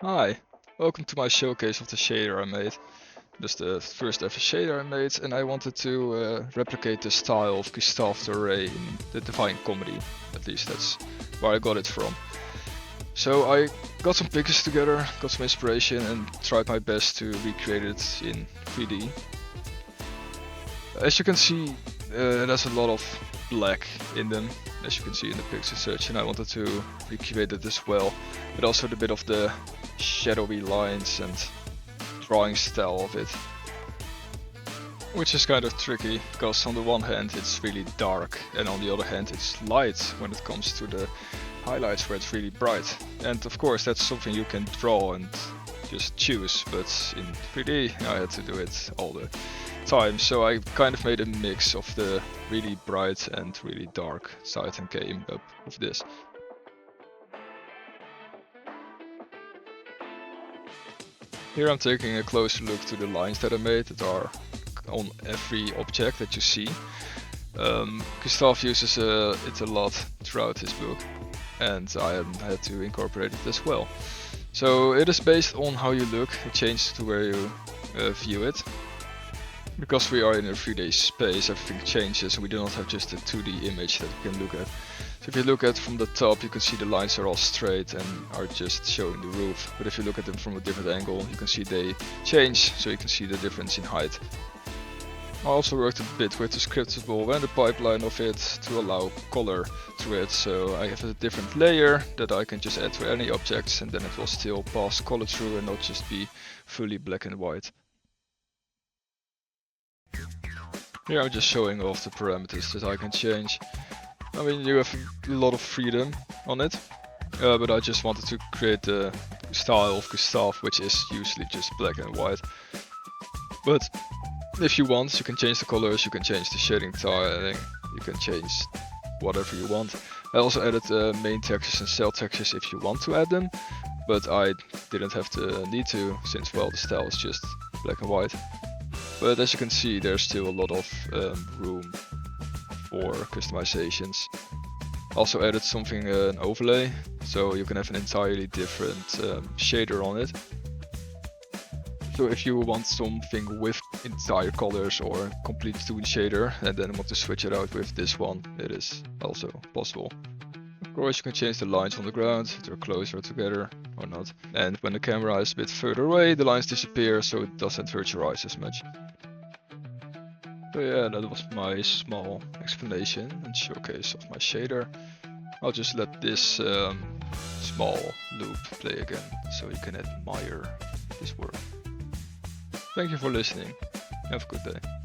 Hi, welcome to my showcase of the shader I made. This is the first ever shader I made, and I wanted to replicate the style of Gustave Doré in the Divine Comedy. At least that's where I got it from. So I got some pictures together, got some inspiration, and tried my best to recreate it in 3D. As you can see, there's a lot of black in them, as you can see in the picture search, and I wanted to recreate it as well, but also a bit of the shadowy lines and drawing style of it. Which is kind of tricky, because on the one hand it's really dark, and on the other hand it's light when it comes to the highlights where it's really bright. And of course that's something you can draw and just choose, but in 3D I had to do it all the time, so I kind of made a mix of the really bright and really dark side and came up with this. Here I'm taking a closer look to the lines that I made that are on every object that you see. Gustave uses it a lot throughout his book, and I had to incorporate it as well. So it is based on how you look, it changes to where you view it. Because we are in a 3D space, everything changes, and we do not have just a 2D image that we can look at. So if you look at from the top, you can see the lines are all straight and are just showing the roof. But if you look at them from a different angle, you can see they change, so you can see the difference in height. I also worked a bit with the scriptable and the pipeline of it to allow color to it, so I have a different layer that I can just add to any objects, and then it will still pass color through and not just be fully black and white. Here I'm just showing off the parameters that I can change. I mean, you have a lot of freedom on it, but I just wanted to create the style of Gustave, which is usually just black and white. But if you want, you can change the colors, you can change the shading tiling, you can change whatever you want. I also added main textures and cell textures if you want to add them, but I didn't have the need to, since, well, the style is just black and white. But as you can see, there's still a lot of room for customizations. Also added something, an overlay, so you can have an entirely different shader on it. So if you want something with entire colors or complete toon shader and then want to switch it out with this one, it is also possible. Of course, you can change the lines on the ground if they're closer together or not. And when the camera is a bit further away, the lines disappear, so it doesn't hurt your eyes as much. So yeah, that was my small explanation and showcase of my shader. I'll just let this small loop play again, so you can admire this work. Thank you for listening. Have a good day.